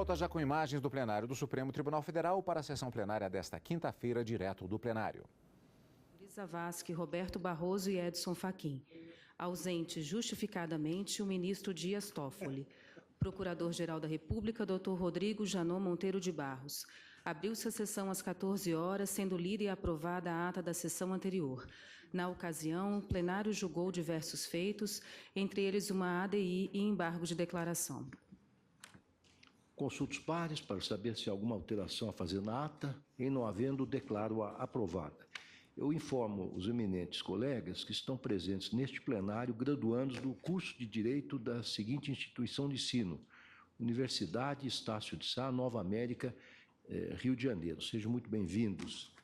volta já com imagens do plenário do Supremo Tribunal Federal para a sessão plenária desta quinta-feira, direto do plenário. Zavascki, Roberto Barroso e Edson Fachin. Ausente justificadamente o ministro Dias Toffoli. Procurador-Geral da República, Dr. Rodrigo Janot Monteiro de Barros. Abriu-se a sessão às 14 horas, sendo lida e aprovada a ata da sessão anterior. Na ocasião, o plenário julgou diversos feitos, entre eles uma ADI e embargo de declaração. Consulto os pares para saber se há alguma alteração a fazer na ata. Em não havendo, declaro-a aprovada. Eu informo os eminentes colegas que estão presentes neste plenário graduandos do curso de Direito da seguinte instituição de ensino: Universidade Estácio de Sá, Nova América, Rio de Janeiro. Sejam muito bem-vindos.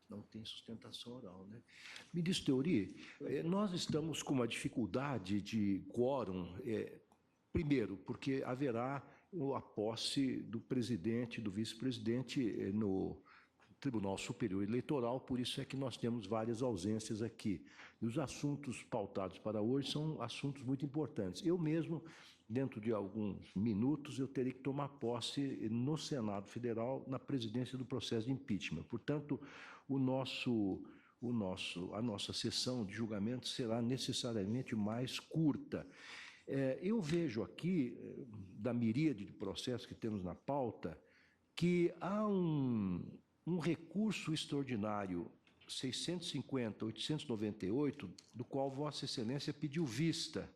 Não tem sustentação oral, né? Ministro Teori, nós estamos com uma dificuldade de quórum, primeiro, porque haverá a posse do presidente e do vice-presidente no Tribunal Superior Eleitoral, por isso é que nós temos várias ausências aqui. E os assuntos pautados para hoje são assuntos muito importantes. Eu mesmo, dentro de alguns minutos, eu terei que tomar posse no Senado Federal, na presidência do processo de impeachment. Portanto, a nossa sessão de julgamento será necessariamente mais curta. Eu vejo aqui, da miríade de processos que temos na pauta, que há um recurso extraordinário 650-898, do qual Vossa Excelência pediu vista,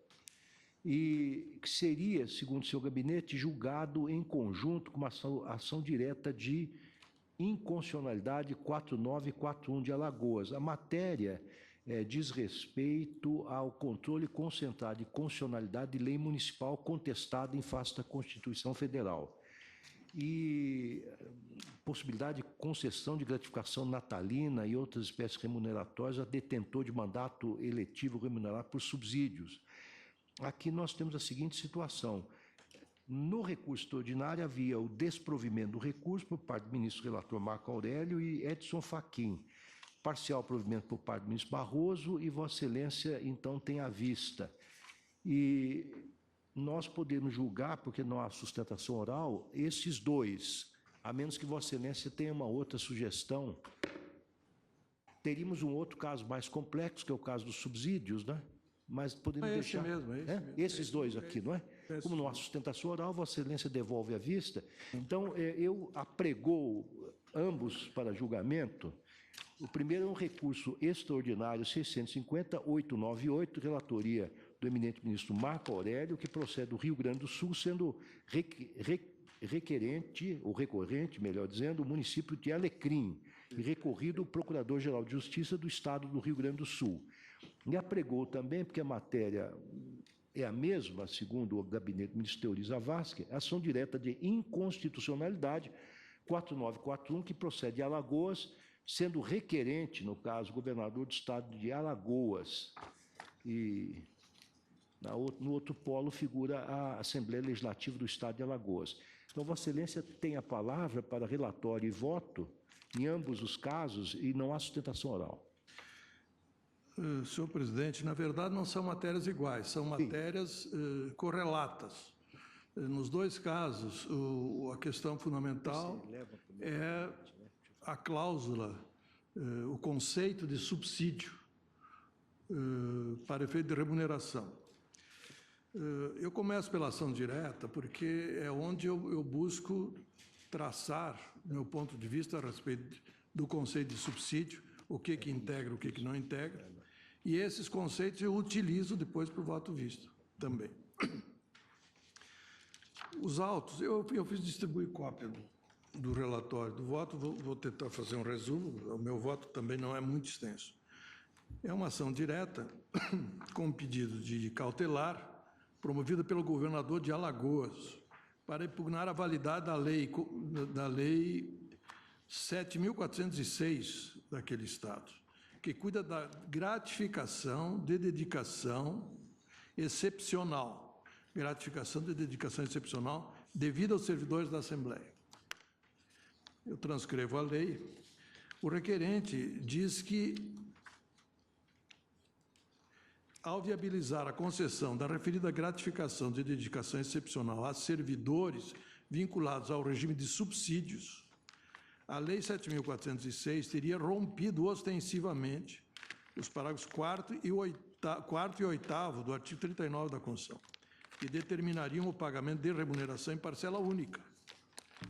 e que seria, segundo seu gabinete, julgado em conjunto com uma ação direta de inconstitucionalidade 4941 de Alagoas. A matéria diz respeito ao controle concentrado de constitucionalidade de lei municipal contestada em face da Constituição Federal. E possibilidade de concessão de gratificação natalina e outras espécies remuneratórias a detentor de mandato eletivo remunerado por subsídios. Aqui nós temos a seguinte situação: no recurso extraordinário havia o desprovimento do recurso por parte do ministro relator Marco Aurélio e Edson Fachin, parcial provimento por parte do ministro Barroso, e Vossa Excelência então tem à vista. E nós podemos julgar, porque não há sustentação oral, esses dois, a menos que Vossa Excelência tenha uma outra sugestão. Teríamos um outro caso mais complexo, que é o caso dos subsídios, né? Mas podemos deixar... Mesmo. Esses dois aqui, não é? Como não há sustentação oral, Vossa Excelência devolve a vista. Então, eu apregoo ambos para julgamento. O primeiro é um recurso extraordinário 650-898, relatoria do eminente ministro Marco Aurélio, que procede do Rio Grande do Sul, sendo requerente, ou recorrente, melhor dizendo, o município de Alecrim, e recorrido o Procurador-Geral de Justiça do Estado do Rio Grande do Sul. E apregou também, porque a matéria é a mesma, segundo o gabinete do ministro Teori Zavascki, ação direta de inconstitucionalidade 4941, que procede de Alagoas, sendo requerente, no caso, o governador do estado de Alagoas. E no outro polo figura a Assembleia Legislativa do estado de Alagoas. Então, Vossa Excelência tem a palavra para relatório e voto em ambos os casos e não há sustentação oral. Senhor presidente, na verdade não são matérias iguais, são matérias correlatas. Nos dois casos, a questão fundamental é a cláusula, o conceito de subsídio para efeito de remuneração. Eu começo pela ação direta porque é onde eu busco traçar meu ponto de vista a respeito do conceito de subsídio, o que integra, o que não integra, e esses conceitos eu utilizo depois para o voto visto também. Os autos, eu fiz distribuir cópia do relatório do voto, vou tentar fazer um resumo, o meu voto também não é muito extenso. É uma ação direta com pedido de cautelar, promovida pelo governador de Alagoas, para impugnar a validade da lei 7.406 daquele Estado, que cuida da gratificação de dedicação excepcional, devida aos servidores da Assembleia. Eu transcrevo a lei. O requerente diz que, ao viabilizar a concessão da referida gratificação de dedicação excepcional a servidores vinculados ao regime de subsídios, a Lei 7.406 teria rompido ostensivamente os parágrafos 4º e 8º do artigo 39 da Constituição, que determinariam o pagamento de remuneração em parcela única,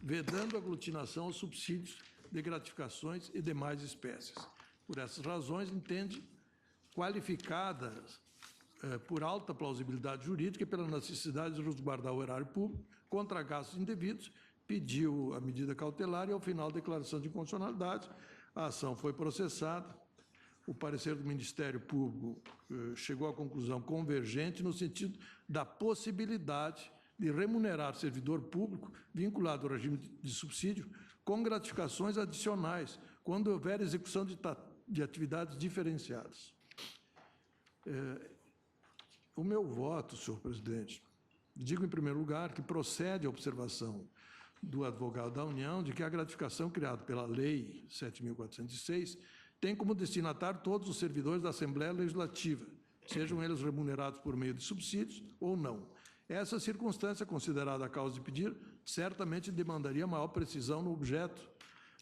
vedando a aglutinação aos subsídios de gratificações e demais espécies. Por essas razões, entende qualificadas por alta plausibilidade jurídica e pela necessidade de resguardar o erário público contra gastos indevidos, pediu a medida cautelar e, ao final, a declaração de inconstitucionalidade. A ação foi processada. O parecer do Ministério Público chegou à conclusão convergente no sentido da possibilidade de remunerar servidor público vinculado ao regime de subsídio com gratificações adicionais, quando houver execução de atividades diferenciadas. O meu voto, senhor presidente, digo em primeiro lugar que procede a observação do advogado da União de que a gratificação criada pela Lei 7.406 tem como destinatário todos os servidores da Assembleia Legislativa, sejam eles remunerados por meio de subsídios ou não. Essa circunstância, considerada a causa de pedir, certamente demandaria maior precisão no objeto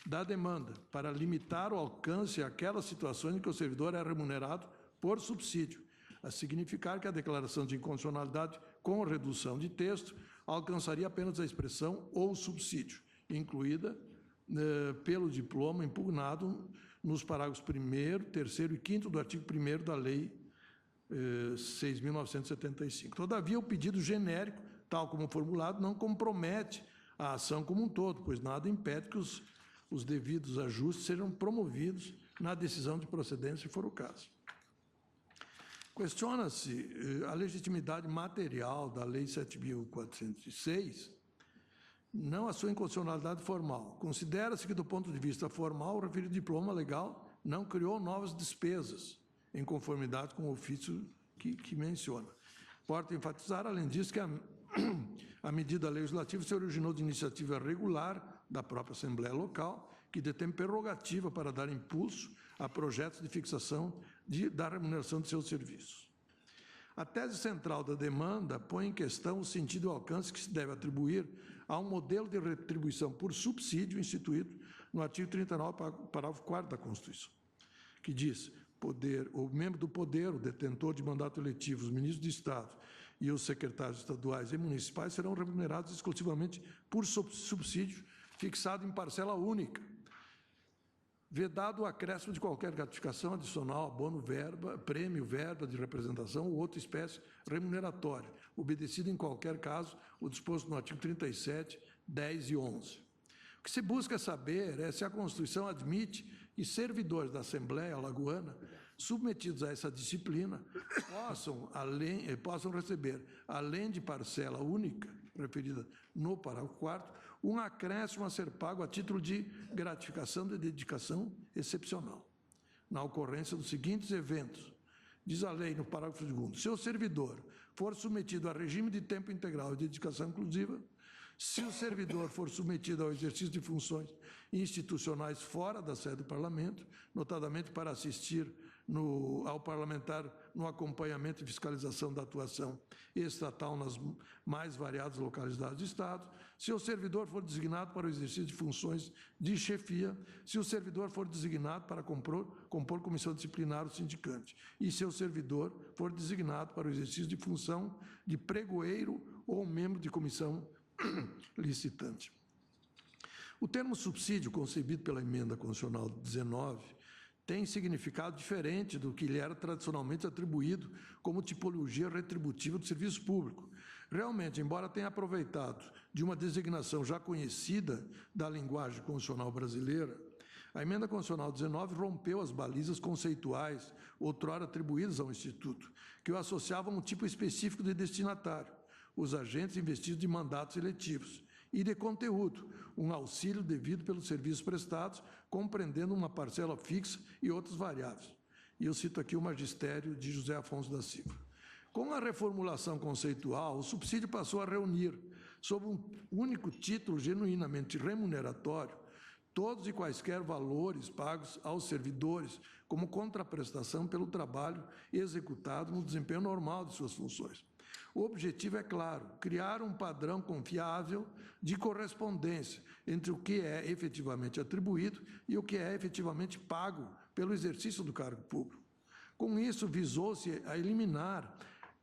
da demanda, para limitar o alcance àquelas situações em que o servidor é remunerado por subsídio, a significar que a declaração de inconstitucionalidade com redução de texto alcançaria apenas a expressão ou subsídio, incluída pelo diploma impugnado nos parágrafos 1º, 3º e 5º do artigo 1º da Lei 6.975. Todavia, o pedido genérico, tal como formulado, não compromete a ação como um todo, pois nada impede que os devidos ajustes sejam promovidos na decisão de procedência, se for o caso. Questiona-se a legitimidade material da Lei 7.406, não a sua inconstitucionalidade formal. Considera-se que, do ponto de vista formal, o referido diploma legal não criou novas despesas, em conformidade com o ofício que menciona. Importa enfatizar, além disso, que a medida legislativa se originou de iniciativa regular da própria Assembleia Local, que detém prerrogativa para dar impulso a projetos de fixação da remuneração de seus serviços. A tese central da demanda põe em questão o sentido e o alcance que se deve atribuir a um modelo de retribuição por subsídio instituído no artigo 39, parágrafo 4º da Constituição, que diz: o membro do poder, o detentor de mandato eletivo, os ministros de Estado e os secretários estaduais e municipais serão remunerados exclusivamente por subsídio fixado em parcela única, vedado o acréscimo de qualquer gratificação adicional, abono, verba, prêmio, verba de representação ou outra espécie remuneratória, obedecido em qualquer caso o disposto no artigo 37, 10 e 11. O que se busca saber é se a Constituição admite que servidores da Assembleia Alagoana, submetidos a essa disciplina, possam receber, além de parcela única, referida no parágrafo 4º, um acréscimo a ser pago a título de gratificação de dedicação excepcional, na ocorrência dos seguintes eventos. Diz a lei no parágrafo 2º, se o servidor for submetido a regime de tempo integral e dedicação inclusiva, se o servidor for submetido ao exercício de funções institucionais fora da sede do Parlamento, notadamente para assistir ao parlamentar no acompanhamento e fiscalização da atuação estatal nas mais variadas localidades do Estado, se o servidor for designado para o exercício de funções de chefia, se o servidor for designado para compor comissão disciplinar ou sindicante, e se o servidor for designado para o exercício de função de pregoeiro ou membro de comissão licitante. O termo subsídio, concebido pela Emenda Constitucional 19, tem significado diferente do que lhe era tradicionalmente atribuído como tipologia retributiva do serviço público, Realmente, embora tenha aproveitado de uma designação já conhecida da linguagem constitucional brasileira, a Emenda Constitucional 19 rompeu as balizas conceituais outrora atribuídas ao Instituto, que o associavam a um tipo específico de destinatário, os agentes investidos de mandatos eletivos, e de conteúdo, um auxílio devido pelos serviços prestados, compreendendo uma parcela fixa e outras variáveis. E eu cito aqui o magistério de José Afonso da Silva. Com a reformulação conceitual, o subsídio passou a reunir, sob um único título genuinamente remuneratório, todos e quaisquer valores pagos aos servidores como contraprestação pelo trabalho executado no desempenho normal de suas funções. O objetivo é claro, criar um padrão confiável de correspondência entre o que é efetivamente atribuído e o que é efetivamente pago pelo exercício do cargo público. Com isso, visou-se a eliminar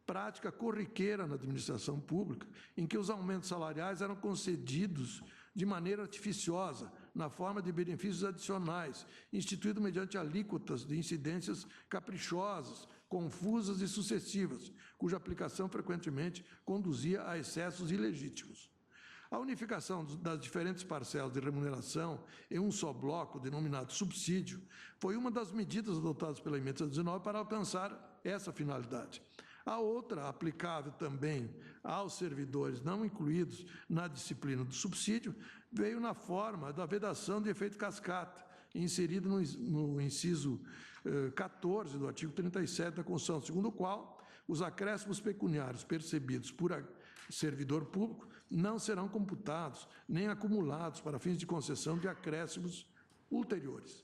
prática corriqueira na administração pública, em que os aumentos salariais eram concedidos de maneira artificiosa, na forma de benefícios adicionais, instituído mediante alíquotas de incidências caprichosas, confusas e sucessivas, cuja aplicação frequentemente conduzia a excessos ilegítimos. A unificação das diferentes parcelas de remuneração em um só bloco, denominado subsídio, foi uma das medidas adotadas pela Emenda 19 para alcançar essa finalidade. A outra, aplicável também aos servidores não incluídos na disciplina do subsídio, veio na forma da vedação de efeito cascata, inserido no inciso 14 do artigo 37 da Constituição, segundo o qual os acréscimos pecuniários percebidos por servidor público não serão computados nem acumulados para fins de concessão de acréscimos ulteriores.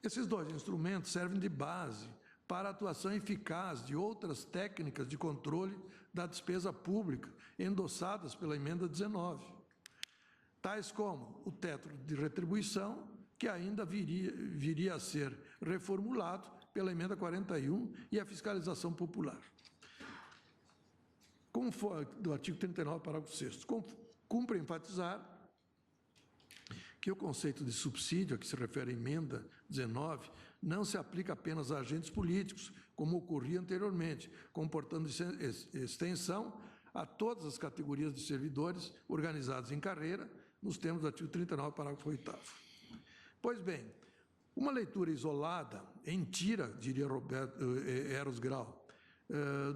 Esses dois instrumentos servem de base para a atuação eficaz de outras técnicas de controle da despesa pública endossadas pela Emenda 19, tais como o teto de retribuição, que ainda viria a ser reformulado pela Emenda 41, e a fiscalização popular. Conforme do artigo 39, parágrafo 6º, cumpre enfatizar que o conceito de subsídio a que se refere a Emenda 19 não se aplica apenas a agentes políticos, como ocorria anteriormente, comportando extensão a todas as categorias de servidores organizados em carreira, nos termos do artigo 39, parágrafo 8º. Pois bem, uma leitura isolada, em tira, diria Eros Grau,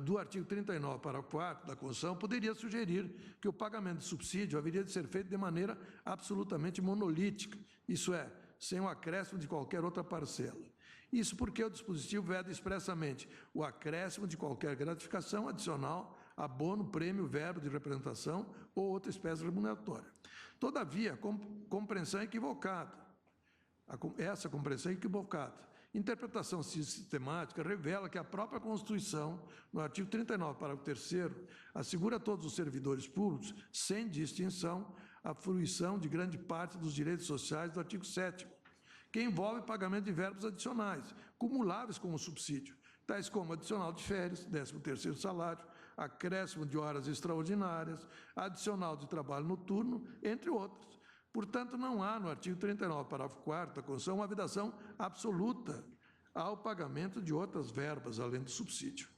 do artigo 39, parágrafo 4º da Constituição, poderia sugerir que o pagamento de subsídio haveria de ser feito de maneira absolutamente monolítica, isso é, sem o acréscimo de qualquer outra parcela. Isso porque o dispositivo veda expressamente o acréscimo de qualquer gratificação adicional, abono, prêmio, verbo de representação ou outra espécie remuneratória. Todavia, compreensão equivocada. Essa compreensão equivocada. Interpretação sistemática revela que a própria Constituição, no artigo 39, parágrafo 3º, assegura a todos os servidores públicos, sem distinção, a fruição de grande parte dos direitos sociais do artigo 7º, que envolve pagamento de verbos adicionais, cumuláveis com o subsídio, tais como adicional de férias, 13º salário, acréscimo de horas extraordinárias, adicional de trabalho noturno, entre outros. Portanto, não há no artigo 39, parágrafo 4º da Constituição, uma vedação absoluta ao pagamento de outras verbas, além do subsídio.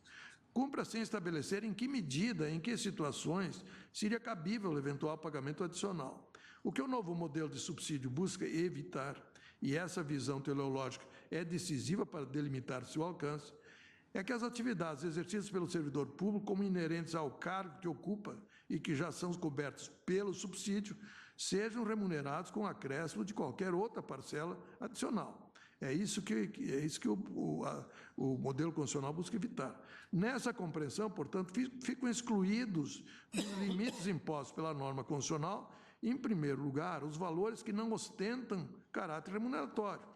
Cumpre assim estabelecer em que medida, em que situações, seria cabível o eventual pagamento adicional. O que o novo modelo de subsídio busca evitar, e essa visão teleológica é decisiva para delimitar seu alcance, é que as atividades exercidas pelo servidor público como inerentes ao cargo que ocupa e que já são cobertos pelo subsídio, sejam remunerados com acréscimo de qualquer outra parcela adicional. É isso que o modelo constitucional busca evitar. Nessa compreensão, portanto, ficam excluídos dos limites impostos pela norma constitucional, em primeiro lugar, os valores que não ostentam caráter remuneratório,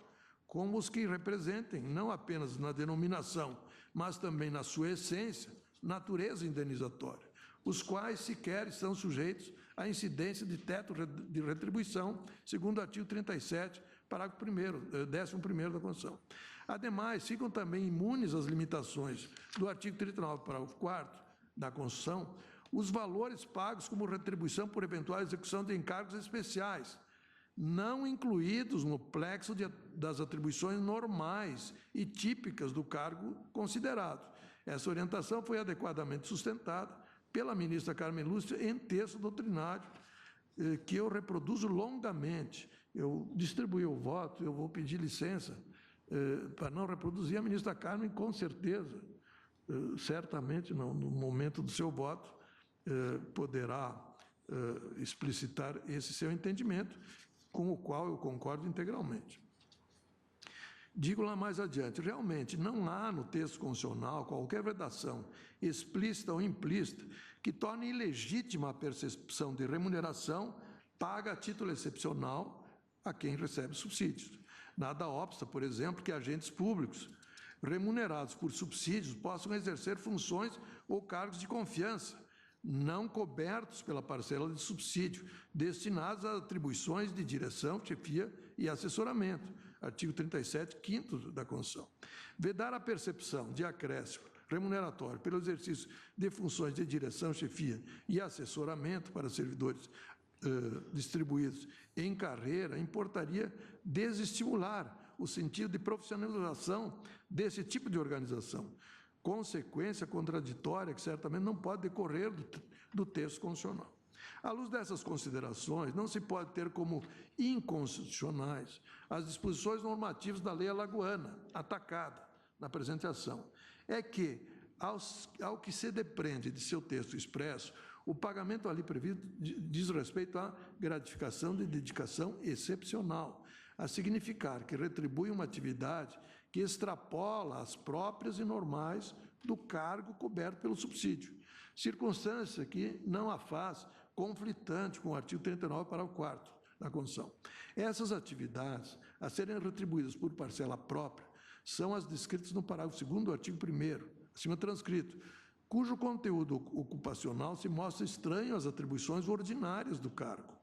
como os que representem, não apenas na denominação, mas também na sua essência, natureza indenizatória, os quais sequer estão sujeitos à incidência de teto de retribuição, segundo o artigo 37, parágrafo 11º da Constituição. Ademais, ficam também imunes às limitações do artigo 39, parágrafo 4º da Constituição, os valores pagos como retribuição por eventual execução de encargos especiais, não incluídos no plexo das atribuições normais e típicas do cargo considerado. Essa orientação foi adequadamente sustentada pela ministra Carmen Lúcia em texto doutrinário, que eu reproduzo longamente. Eu distribuí o voto, eu vou pedir licença para não reproduzir. A ministra Carmen, com certeza, certamente, no momento do seu voto, poderá explicitar esse seu entendimento, com o qual eu concordo integralmente. Digo lá mais adiante, realmente não há no texto constitucional qualquer vedação explícita ou implícita que torne ilegítima a percepção de remuneração paga a título excepcional a quem recebe subsídios. Nada obsta, por exemplo, que agentes públicos remunerados por subsídios possam exercer funções ou cargos de confiança, não cobertos pela parcela de subsídio, destinados a atribuições de direção, chefia e assessoramento. Artigo 37, 5º da Constituição. Vedar a percepção de acréscimo remuneratório pelo exercício de funções de direção, chefia e assessoramento para servidores distribuídos em carreira importaria desestimular o sentido de profissionalização desse tipo de organização, consequência contraditória que certamente não pode decorrer do texto constitucional. À luz dessas considerações, não se pode ter como inconstitucionais as disposições normativas da lei alagoana, atacada na presente ação. É que, ao que se depreende de seu texto expresso, o pagamento ali previsto diz respeito à gratificação de dedicação excepcional, a significar que retribui uma atividade que extrapola as próprias e normais do cargo coberto pelo subsídio, circunstância que não a faz conflitante com o artigo 39, parágrafo 4º da Constituição. Essas atividades, a serem retribuídas por parcela própria, são as descritas no parágrafo 2º do artigo 1º, acima transcrito, cujo conteúdo ocupacional se mostra estranho às atribuições ordinárias do cargo.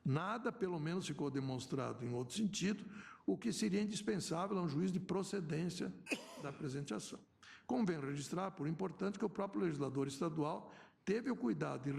Nada, pelo menos, ficou demonstrado em outro sentido, o que seria indispensável a um juízo de procedência da presente ação. Convém registrar, por importante, que o próprio legislador estadual teve o cuidado de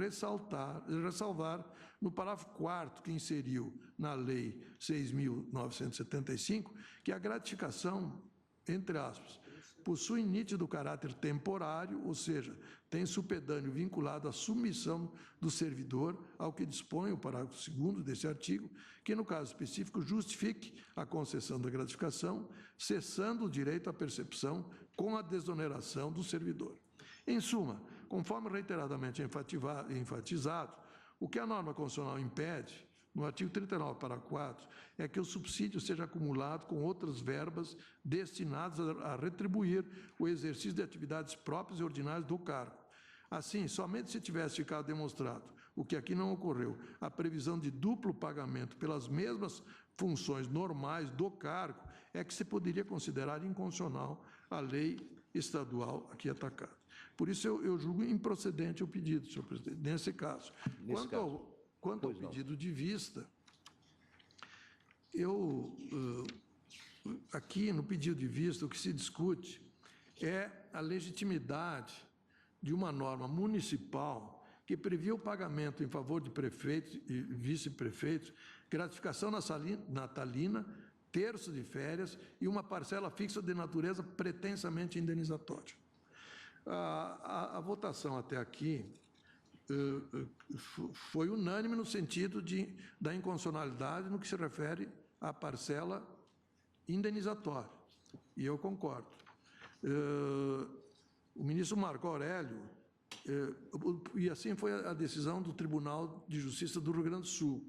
ressalvar no parágrafo 4º que inseriu na Lei 6.975, que a gratificação, entre aspas, possui nítido caráter temporário, ou seja, tem supedâneo vinculado à submissão do servidor ao que dispõe o parágrafo 2º desse artigo, que, no caso específico, justifique a concessão da gratificação, cessando o direito à percepção com a desoneração do servidor. Em suma, conforme reiteradamente enfatizado, o que a norma constitucional impede, no artigo 39, parágrafo 4, é que o subsídio seja acumulado com outras verbas destinadas a retribuir o exercício de atividades próprias e ordinárias do cargo. Assim, somente se tivesse ficado demonstrado, o que aqui não ocorreu, a previsão de duplo pagamento pelas mesmas funções normais do cargo, é que se poderia considerar inconstitucional a lei estadual aqui atacada. Por isso, eu julgo improcedente o pedido, senhor presidente, nesse caso. Quanto ao pedido de vista, aqui no pedido de vista, o que se discute é a legitimidade de uma norma municipal que previa o pagamento em favor de prefeitos e vice-prefeitos, gratificação natalina, terço de férias e uma parcela fixa de natureza pretensamente indenizatória. A votação até aqui foi unânime no sentido da inconstitucionalidade no que se refere à parcela indenizatória, e eu concordo. O ministro Marco Aurélio, e assim foi a decisão do Tribunal de Justiça do Rio Grande do Sul,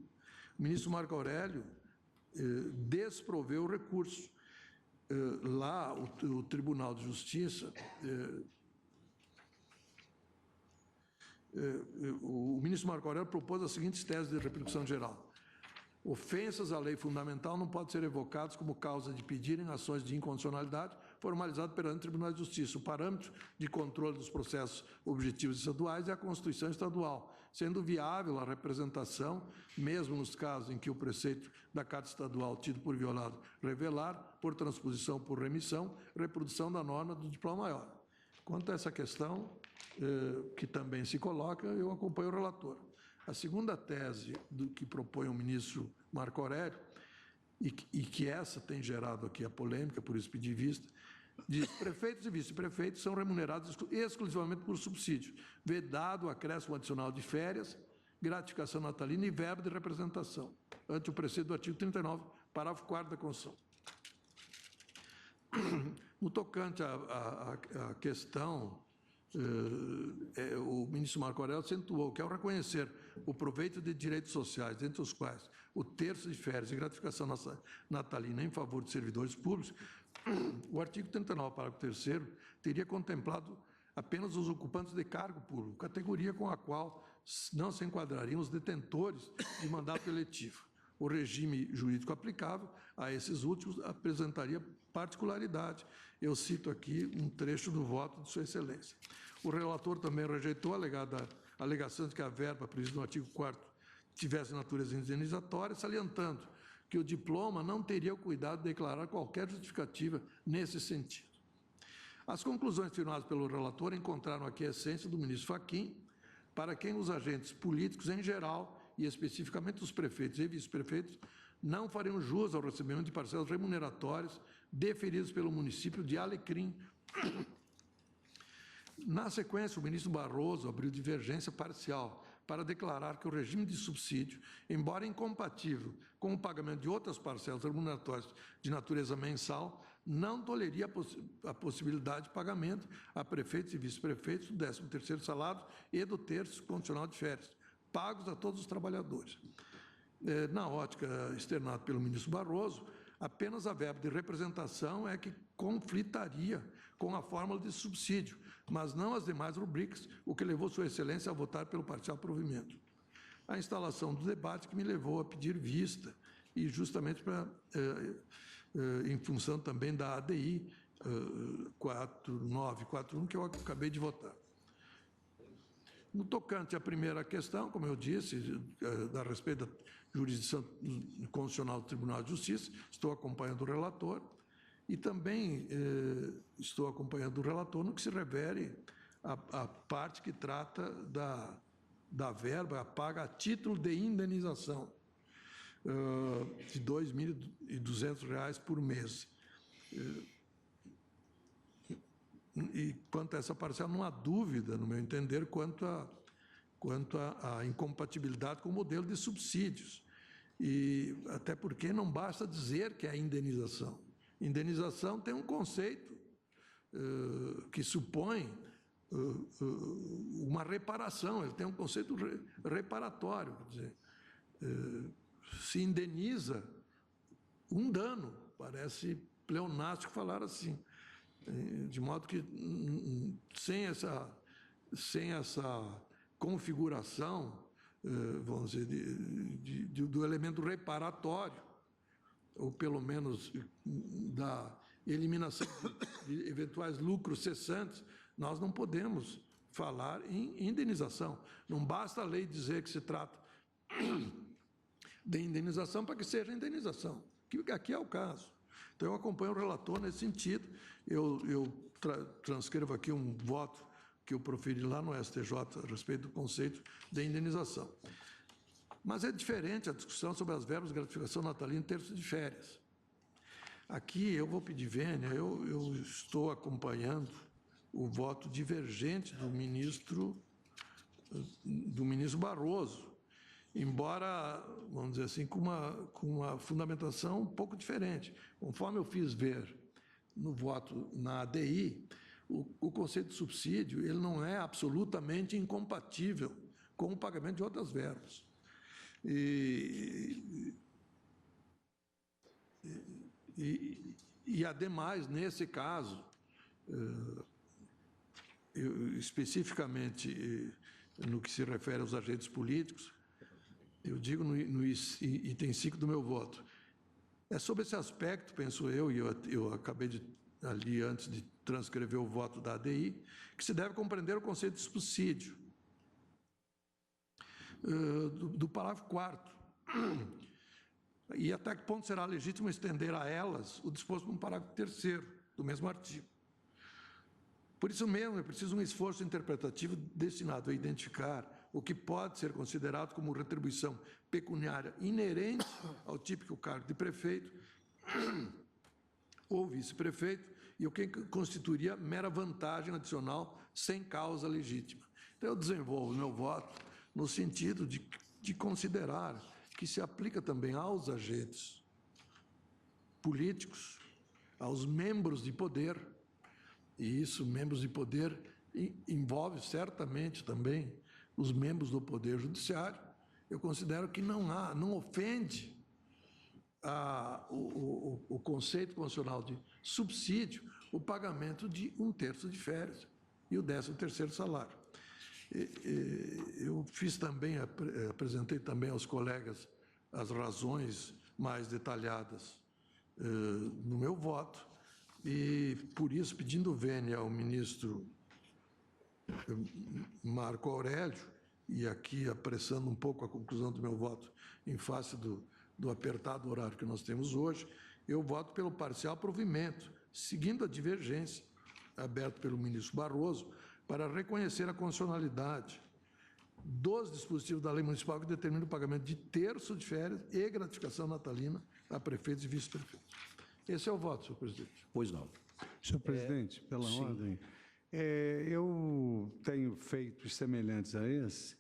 o ministro Marco Aurélio desproveu o recurso. Lá, o Tribunal de Justiça... o ministro Marco Aurélio propôs as seguintes teses de repercussão geral. Ofensas à lei fundamental não podem ser evocadas como causa de pedirem ações de inconstitucionalidade formalizadas perante o Tribunal de Justiça. O parâmetro de controle dos processos objetivos estaduais é a Constituição Estadual, sendo viável a representação, mesmo nos casos em que o preceito da Carta Estadual tido por violado revelar, por transposição por remissão, reprodução da norma do diploma maior. Quanto a essa questão, que também se coloca, eu acompanho o relator. A segunda tese do que propõe o ministro Marco Aurélio, e que essa tem gerado aqui a polêmica, por isso pedi vista, Diz, prefeitos e vice-prefeitos são remunerados exclusivamente por subsídio, vedado o acréscimo adicional de férias, gratificação natalina e verba de representação, ante o preceito do artigo 39, parágrafo 4º da Constituição. No tocante à questão, o ministro Marco Aurélio acentuou que, ao reconhecer o proveito de direitos sociais, entre os quais o terço de férias e gratificação natalina em favor de servidores públicos, o artigo 39, parágrafo 3º, teria contemplado apenas os ocupantes de cargo público, categoria com a qual não se enquadrariam os detentores de mandato eletivo. O regime jurídico aplicável a esses últimos apresentaria particularidade. Eu cito aqui um trecho do voto de Sua Excelência. O relator também rejeitou a alegação de que a verba prevista no artigo 4º tivesse natureza indenizatória, salientando que o diploma não teria o cuidado de declarar qualquer justificativa nesse sentido. As conclusões firmadas pelo relator encontraram aqui a essência do ministro Fachin, para quem os agentes políticos em geral, e especificamente os prefeitos e vice-prefeitos, não fariam jus ao recebimento de parcelas remuneratórias deferidas pelo município de Alecrim. Na sequência, o ministro Barroso abriu divergência parcial para declarar que o regime de subsídio, embora incompatível com o pagamento de outras parcelas remuneratórias de natureza mensal, não toleria a possibilidade de pagamento a prefeitos e vice-prefeitos do 13º salário e do terço condicional de férias, pagos a todos os trabalhadores. Na ótica externada pelo ministro Barroso, apenas a verba de representação é que conflitaria com a fórmula de subsídio, mas não as demais rubricas, o que levou Sua Excelência a votar pelo parcial provimento. A instalação do debate que me levou a pedir vista, e justamente em função também da ADI 4941, que eu acabei de votar. No tocante à primeira questão, como eu disse, a respeito da jurisdição constitucional do Tribunal de Justiça, estou acompanhando o relator e também estou acompanhando o relator no que se refere à parte que trata da verba paga a título de indenização de R$ 2.200 por mês. E quanto a essa parcela, não há dúvida, no meu entender, quanto à incompatibilidade com o modelo de subsídios. E até porque não basta dizer que é indenização. Indenização tem um conceito que supõe uma reparação, ele tem um conceito reparatório. Quer dizer, se indeniza um dano, parece pleonástico falar assim. De modo que, sem essa configuração, vamos dizer, do elemento reparatório, ou pelo menos da eliminação de eventuais lucros cessantes, nós não podemos falar em indenização. Não basta a lei dizer que se trata de indenização para que seja indenização, que aqui é o caso. Então, eu acompanho o relator nesse sentido. Eu transcrevo aqui um voto que eu proferi lá no STJ a respeito do conceito de indenização. Mas é diferente a discussão sobre as verbas de gratificação natalina em terço de férias. Aqui eu vou pedir vênia, eu estou acompanhando o voto divergente do ministro Barroso, embora, vamos dizer assim, com uma fundamentação um pouco diferente. Conforme eu fiz ver no voto na ADI, o conceito de subsídio ele não é absolutamente incompatível com o pagamento de outras verbas. E ademais, nesse caso, especificamente no que se refere aos agentes políticos, eu digo no item 5 do meu voto, é sobre esse aspecto, penso eu, e eu acabei de, ali antes de transcrever o voto da ADI, que se deve compreender o conceito de subsídio do parágrafo 4º, e até que ponto será legítimo estender a elas o disposto no parágrafo 3º do mesmo artigo. Por isso mesmo, é preciso um esforço interpretativo destinado a identificar o que pode ser considerado como retribuição pecuniária inerente ao típico cargo de prefeito ou vice-prefeito e o que constituiria mera vantagem adicional sem causa legítima. Então, eu desenvolvo meu voto no sentido de considerar que se aplica também aos agentes políticos, aos membros de poder, e isso, membros de poder, envolve certamente também os membros do Poder Judiciário. Eu considero que não ofende o conceito constitucional de subsídio o pagamento de 1/3 de férias e o 13º salário. Eu fiz também, apresentei também aos colegas as razões mais detalhadas no meu voto, e, por isso, pedindo vênia ao ministro Marco Aurélio, e aqui apressando um pouco a conclusão do meu voto em face do apertado horário que nós temos hoje, eu voto pelo parcial provimento, seguindo a divergência aberta pelo ministro Barroso, para reconhecer a constitucionalidade dos dispositivos da lei municipal que determina o pagamento de 1/3 de férias e gratificação natalina a prefeitos e vice-prefeitos. Esse é o voto, senhor presidente. Pois não. Senhor presidente, pela ordem, eu tenho feitos semelhantes a esse,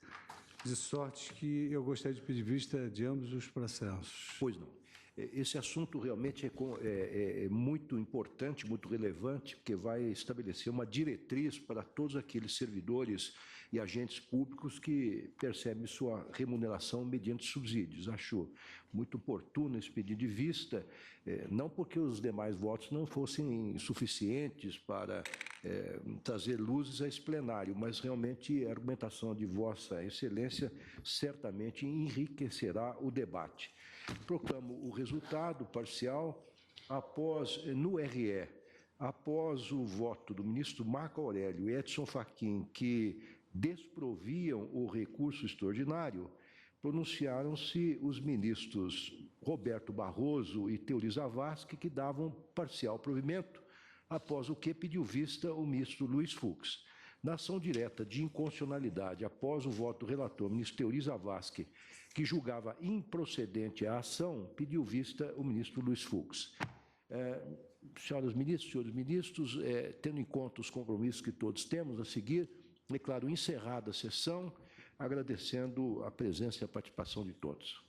de sorte que eu gostaria de pedir vista de ambos os processos. Pois não. Esse assunto realmente é muito importante, muito relevante, porque vai estabelecer uma diretriz para todos aqueles servidores e agentes públicos que percebem sua remuneração mediante subsídios. Acho muito oportuno esse pedido de vista, não porque os demais votos não fossem suficientes para trazer luzes a esse plenário, mas realmente a argumentação de Vossa Excelência certamente enriquecerá o debate. Proclamo o resultado parcial no RE, após o voto do ministro Marco Aurélio e Edson Fachin, que desproviam o recurso extraordinário, pronunciaram-se os ministros Roberto Barroso e Teori Zavascki, que davam parcial provimento, após o que pediu vista o ministro Luiz Fux. Na ação direta de inconstitucionalidade, após o voto do relator, ministro Teori Zavascki, que julgava improcedente a ação, pediu vista o ministro Luiz Fux. Senhoras ministras, senhores ministros, tendo em conta os compromissos que todos temos a seguir, declaro encerrada a sessão, agradecendo a presença e a participação de todos.